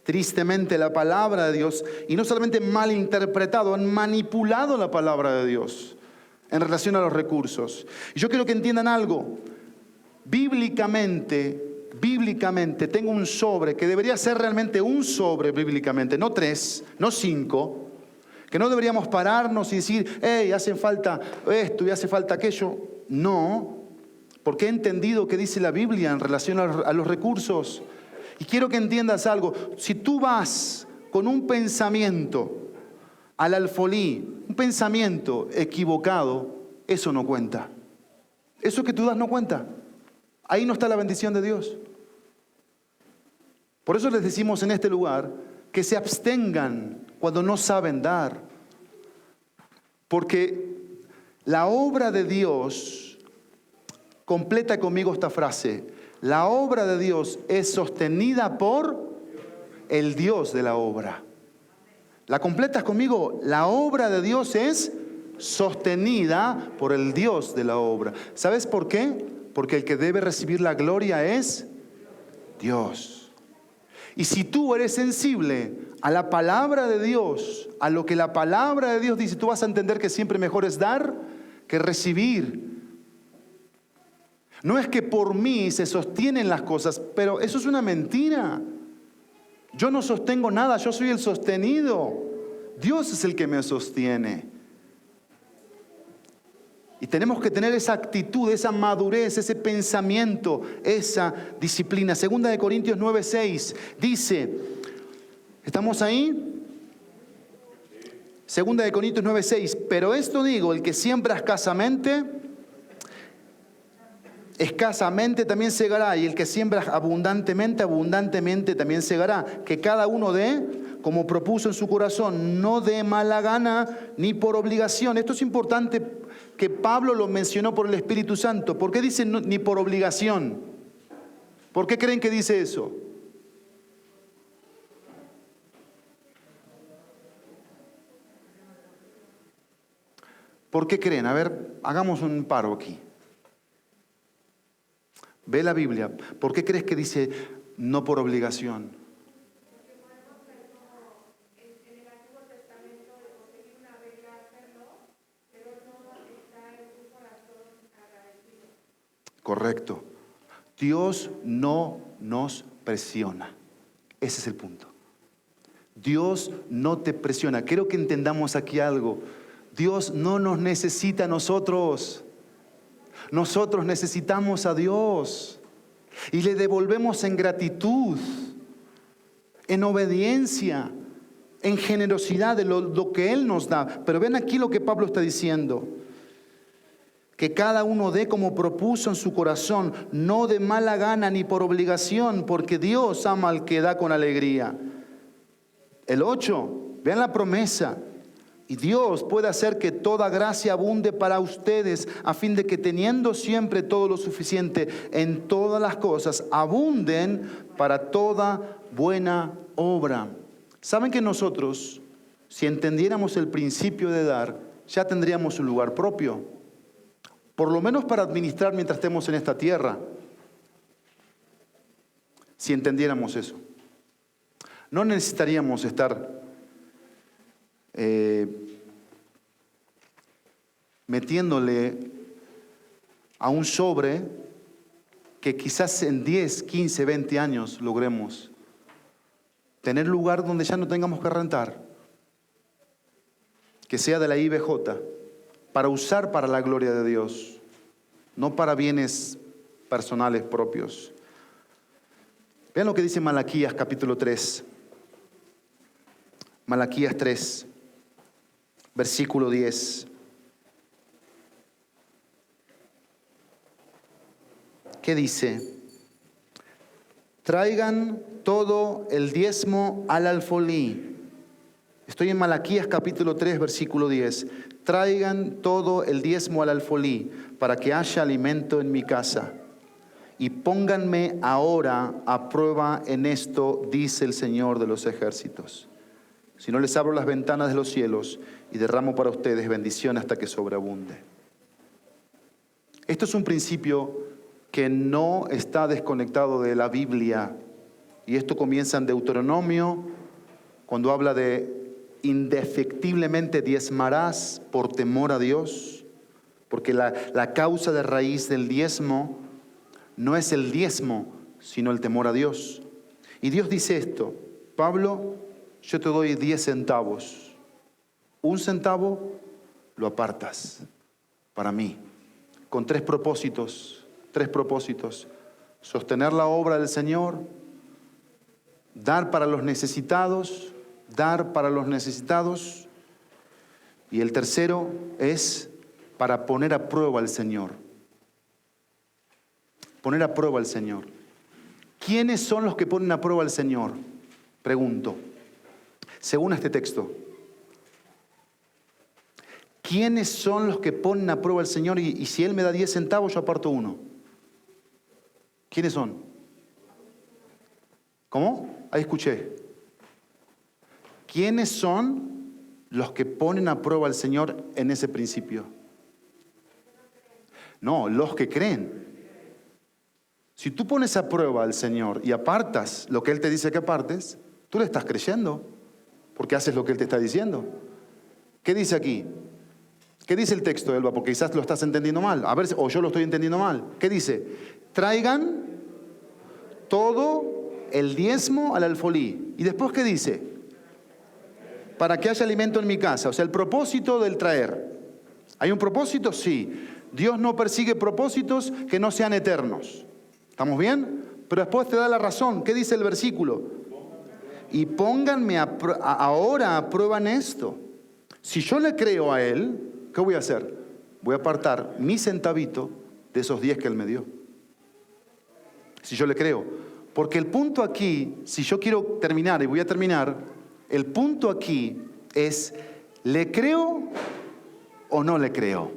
tristemente la palabra de Dios, y no solamente malinterpretado, han manipulado la palabra de Dios en relación a los recursos. Y yo quiero que entiendan algo. Bíblicamente tengo un sobre que debería ser realmente un sobre bíblicamente, no 3, no 5, que no deberíamos pararnos y decir, hey, hace falta esto y hace falta aquello. No, porque he entendido que dice la Biblia en relación a los recursos. Y quiero que entiendas algo. Si tú vas con un pensamiento al alfolí, un pensamiento equivocado, eso no cuenta. Eso que tú das no cuenta. Ahí no está la bendición de Dios. Por eso les decimos en este lugar que se abstengan cuando no saben dar. Porque la obra de Dios, completa conmigo esta frase, la obra de Dios es sostenida por el Dios de la obra. ¿La completas conmigo? La obra de Dios es sostenida por el Dios de la obra. ¿Sabes por qué? Porque el que debe recibir la gloria es Dios. Y si tú eres sensible a la palabra de Dios, a lo que la palabra de Dios dice, tú vas a entender que siempre mejor es dar que recibir. No es que por mí se sostienen las cosas, pero eso es una mentira. Yo no sostengo nada, yo soy el sostenido. Dios es el que me sostiene. Y tenemos que tener esa actitud, esa madurez, ese pensamiento, esa disciplina. Segunda de Corintios 9:6 dice, ¿estamos ahí? Segunda de Corintios 9:6, pero esto digo, el que siembra escasamente también segará, y el que siembra abundantemente también segará. Que cada uno dé como propuso en su corazón, no de mala gana ni por obligación. Esto es importante que Pablo lo mencionó por el Espíritu Santo. ¿Por qué dice ni por obligación? ¿Por qué creen que dice eso? ¿Por qué creen? A ver, hagamos un paro aquí. Ve la Biblia. ¿Por qué crees que dice no por obligación? Correcto. Dios no nos presiona. Ese es el punto. Dios no te presiona. Quiero que entendamos aquí algo. Dios no nos necesita a nosotros. Nosotros necesitamos a Dios. Y le devolvemos en gratitud, en obediencia, en generosidad de lo que Él nos da. Pero ven aquí lo que Pablo está diciendo. Que cada uno dé como propuso en su corazón, no de mala gana ni por obligación, porque Dios ama al que da con alegría. El 8, vean la promesa. Y Dios puede hacer que toda gracia abunde para ustedes, a fin de que teniendo siempre todo lo suficiente en todas las cosas, abunden para toda buena obra. ¿Saben que nosotros, si entendiéramos el principio de dar, ya tendríamos un lugar propio? Por lo menos para administrar mientras estemos en esta tierra. Si entendiéramos eso. No necesitaríamos estar metiéndole a un sobre que quizás en 10, 15, 20 años logremos tener lugar donde ya no tengamos que rentar. Que sea de la IBJ. Para usar para la gloria de Dios, no para bienes personales propios. Vean lo que dice Malaquías capítulo 3. Malaquías 3, versículo 10. ¿Qué dice? Traigan todo el diezmo al alfolí. Estoy en Malaquías capítulo 3, versículo 10. Traigan todo el diezmo al alfolí para que haya alimento en mi casa. Y pónganme ahora a prueba en esto, dice el Señor de los ejércitos. Si no les abro las ventanas de los cielos y derramo para ustedes bendición hasta que sobreabunde. Esto es un principio que no está desconectado de la Biblia. Y esto comienza en Deuteronomio, cuando habla de indefectiblemente diezmarás por temor a Dios, porque la causa de raíz del diezmo no es el diezmo, sino el temor a Dios. Y Dios dice esto: Pablo, yo te doy 10 centavos. 1 centavo lo apartas para mí, con 3 propósitos. 3 propósitos: sostener la obra del Señor, dar para los necesitados, y el tercero es para poner a prueba al Señor. Poner a prueba al Señor. ¿Quiénes son los que ponen a prueba al Señor? Pregunto, según este texto. ¿Quiénes son los que ponen a prueba al Señor? Y si Él me da 10 centavos, yo aparto 1. ¿Quiénes son? ¿Cómo? Ahí escuché. ¿Quiénes son los que ponen a prueba al Señor en ese principio? No, los que creen. Si tú pones a prueba al Señor y apartas lo que Él te dice que apartes, tú le estás creyendo, porque haces lo que Él te está diciendo. ¿Qué dice aquí? ¿Qué dice el texto, Elba? Porque quizás lo estás entendiendo mal. A ver, o yo lo estoy entendiendo mal. ¿Qué dice? Traigan todo el diezmo al alfolí. ¿Y después qué dice? Para que haya alimento en mi casa. O sea, el propósito del traer. ¿Hay un propósito? Sí. Dios no persigue propósitos que no sean eternos. ¿Estamos bien? Pero después te da la razón. ¿Qué dice el versículo? Y pónganme ahora a prueba en esto. Si yo le creo a Él, ¿qué voy a hacer? Voy a apartar mi centavito de esos 10 que Él me dio. Si yo le creo. Porque el punto aquí, si yo quiero terminar, y voy a terminar, el punto aquí es, ¿le creo o no le creo?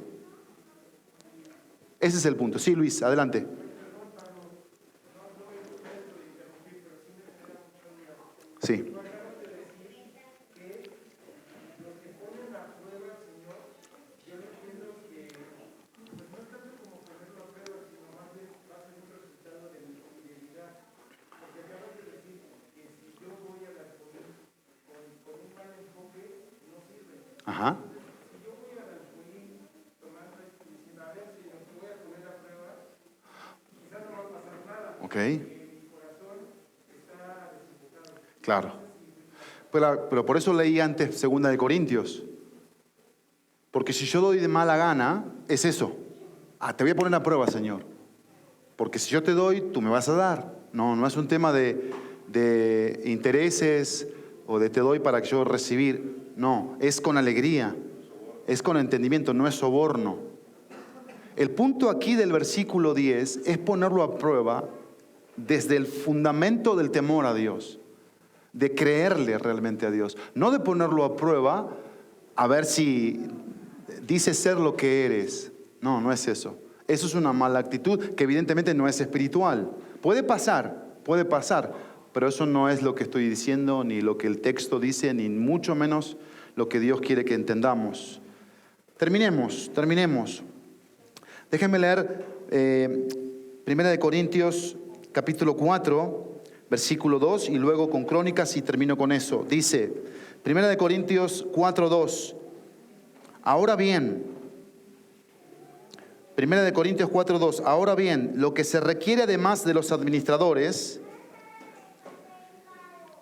Ese es el punto. Sí, Luis, adelante. Sí. Ajá. ¿Ok? Claro. Pero por eso leí antes 2 de Corintios. Porque si yo doy de mala gana, es eso. Te voy a poner a prueba, Señor. Porque si yo te doy, tú me vas a dar. No es un tema de intereses o de te doy para que yo recibir. No, es con alegría. Es con entendimiento, no es soborno. El punto aquí del versículo 10 es ponerlo a prueba desde el fundamento del temor a Dios. De creerle realmente a Dios. No de ponerlo a prueba a ver si dices ser lo que eres. No es eso. Eso es una mala actitud que evidentemente no es espiritual. Puede pasar, pero eso no es lo que estoy diciendo, ni lo que el texto dice, ni mucho menos lo que Dios quiere que entendamos. Terminemos. Déjenme leer 1 Corintios capítulo 4, versículo 2, y luego con Crónicas y termino con eso. Dice, 1 Corintios 4, 2. Ahora bien, 1 Corintios 4, 2. Ahora bien, lo que se requiere además de los administradores,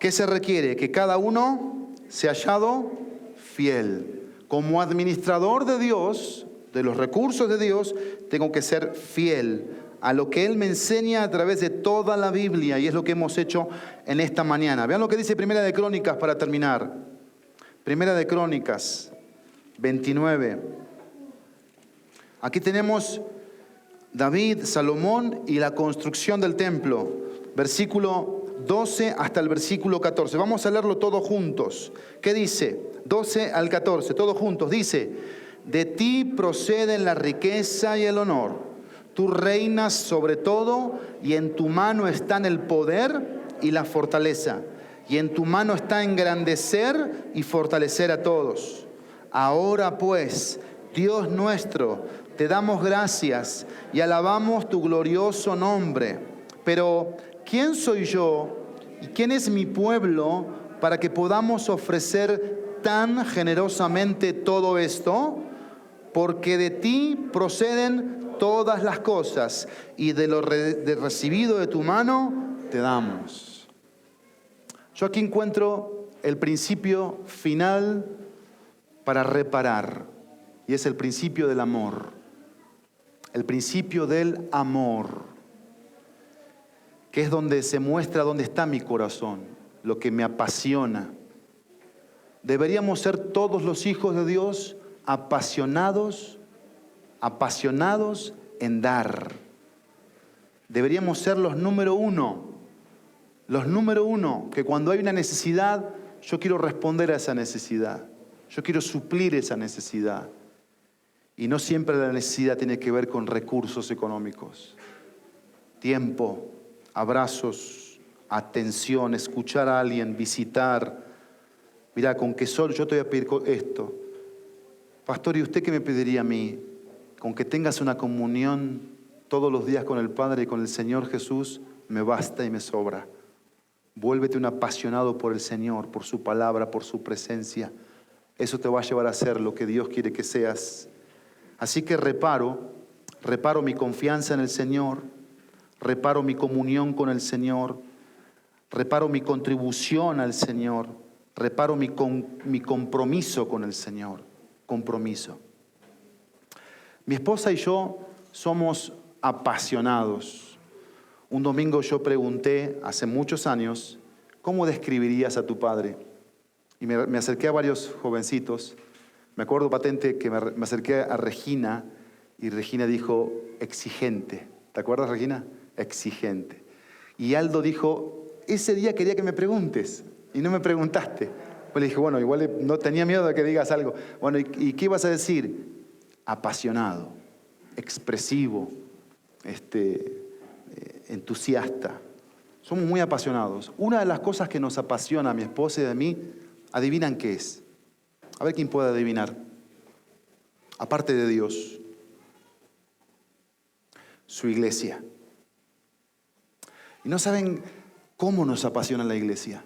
¿qué se requiere? Que cada uno sea hallado fiel. Como administrador de Dios, de los recursos de Dios, tengo que ser fiel a lo que Él me enseña a través de toda la Biblia, y es lo que hemos hecho en esta mañana. Vean lo que dice 1 Crónicas para terminar. 1 Crónicas 29. Aquí tenemos David, Salomón y la construcción del templo. Versículo 12 hasta el versículo 14. Vamos a leerlo todos juntos. ¿Qué dice? 12 al 14, todos juntos. Dice, de ti proceden la riqueza y el honor. Tú reinas sobre todo y en tu mano están el poder y la fortaleza. Y en tu mano está engrandecer y fortalecer a todos. Ahora pues, Dios nuestro, te damos gracias y alabamos tu glorioso nombre. Pero, ¿quién soy yo y quién es mi pueblo para que podamos ofrecer tan generosamente todo esto? Porque de ti proceden todas las cosas y de lo recibido de tu mano te damos. Yo aquí encuentro el principio final para reparar, y es el principio del amor. El principio del amor, que es donde se muestra dónde está mi corazón, lo que me apasiona. Deberíamos ser todos los hijos de Dios apasionados en dar. Deberíamos ser los número uno, que cuando hay una necesidad, yo quiero responder a esa necesidad. Yo quiero suplir esa necesidad. Y no siempre la necesidad tiene que ver con recursos económicos. Tiempo, abrazos, atención, escuchar a alguien, visitar. Mira, con que solo yo te voy a pedir esto. Pastor, ¿y usted qué me pediría a mí? Con que tengas una comunión todos los días con el Padre y con el Señor Jesús, me basta y me sobra. Vuélvete un apasionado por el Señor, por su palabra, por su presencia. Eso te va a llevar a ser lo que Dios quiere que seas. Así que reparo mi confianza en el Señor, reparo mi comunión con el Señor, reparo mi contribución al Señor, reparo mi compromiso con el Señor. Compromiso. Mi esposa y yo somos apasionados. Un domingo yo pregunté, hace muchos años, ¿cómo describirías a tu padre? Y me acerqué a varios jovencitos. Me acuerdo patente que me acerqué a Regina y Regina dijo exigente. ¿Te acuerdas, Regina? Exigente. Y Aldo dijo, ese día quería que me preguntes y no me preguntaste. Pues le dije, bueno, igual no tenía miedo de que digas algo. Bueno, ¿y qué ibas a decir? Apasionado, expresivo, entusiasta. Somos muy apasionados. Una de las cosas que nos apasiona a mi esposa y a mí, ¿adivinan qué es? A ver quién puede adivinar. Aparte de Dios, su iglesia. Y no saben cómo nos apasiona la iglesia.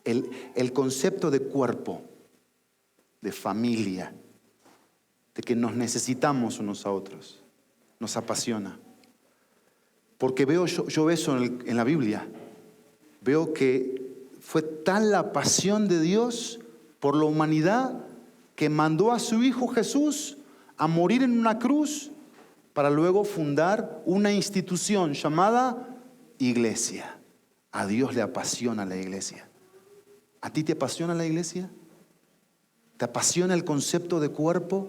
El concepto de cuerpo, de familia, de que nos necesitamos unos a otros, nos apasiona. Porque veo yo eso en la Biblia. Veo que fue tal la pasión de Dios por la humanidad que mandó a su Hijo Jesús a morir en una cruz para luego fundar una institución llamada iglesia. A Dios le apasiona la iglesia. ¿A ti te apasiona la iglesia? ¿Te apasiona el concepto de cuerpo?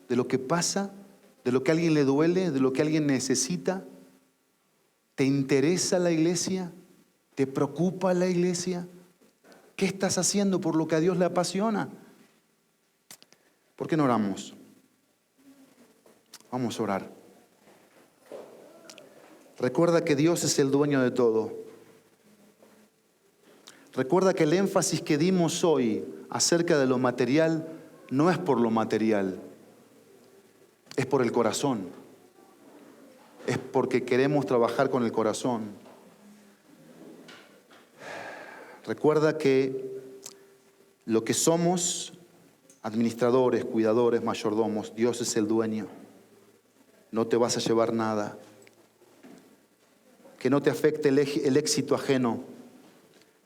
¿De lo que pasa? ¿De lo que a alguien le duele? ¿De lo que alguien necesita? ¿Te interesa la iglesia? ¿Te preocupa la iglesia? ¿Qué estás haciendo por lo que a Dios le apasiona? ¿Por qué no oramos? Vamos a orar. Recuerda que Dios es el dueño de todo. Recuerda que el énfasis que dimos hoy acerca de lo material no es por lo material, es por el corazón. Es porque queremos trabajar con el corazón. Recuerda que lo que somos, administradores, cuidadores, mayordomos, Dios es el dueño. No te vas a llevar nada. Que no te afecte el éxito ajeno.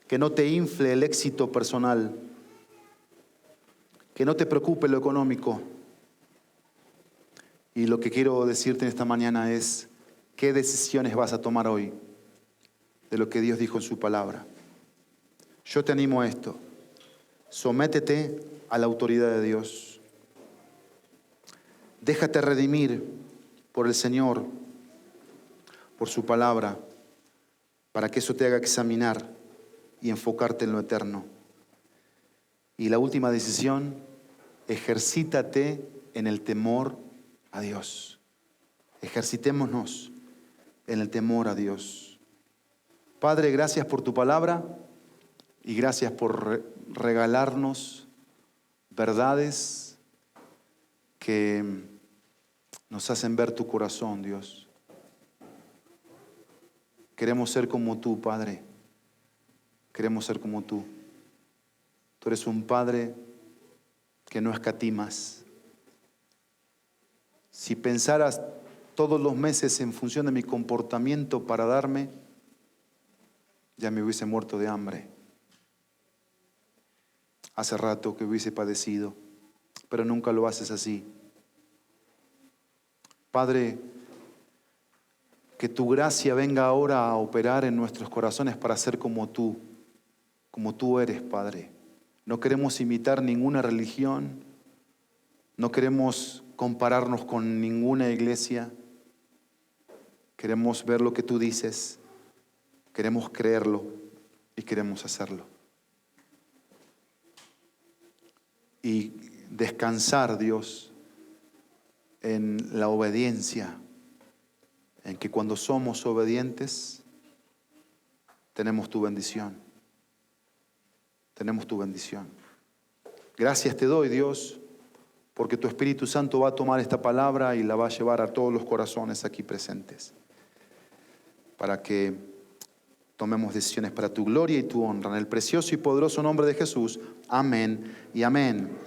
Que no te infle el éxito personal. Que no te preocupe lo económico. Y lo que quiero decirte en esta mañana es, ¿qué decisiones vas a tomar hoy de lo que Dios dijo en su palabra? Yo te animo a esto. Sométete a la autoridad de Dios. Déjate redimir por el Señor, por su palabra, para que eso te haga examinar y enfocarte en lo eterno. Y la última decisión, ejercítate en el temor a Dios. Ejercitémonos en el temor a Dios. Padre, gracias por tu palabra y gracias por regalarnos verdades que nos hacen ver tu corazón, Dios. Queremos ser como tú, Padre. Queremos ser como tú. Tú eres un Padre que no escatimas. Si pensaras todos los meses en función de mi comportamiento para darme, ya me hubiese muerto de hambre. Hace rato que hubiese padecido, pero nunca lo haces así. Padre, que tu gracia venga ahora a operar en nuestros corazones para ser como tú eres, Padre. No queremos imitar ninguna religión, no queremos compararnos con ninguna iglesia. Queremos ver lo que tú dices, queremos creerlo y queremos hacerlo. Y descansar, Dios, en la obediencia, en que cuando somos obedientes, tenemos tu bendición. Tenemos tu bendición. Gracias te doy, Dios, porque tu Espíritu Santo va a tomar esta palabra y la va a llevar a todos los corazones aquí presentes, para que tomemos decisiones para tu gloria y tu honra. En el precioso y poderoso nombre de Jesús. Amén y amén.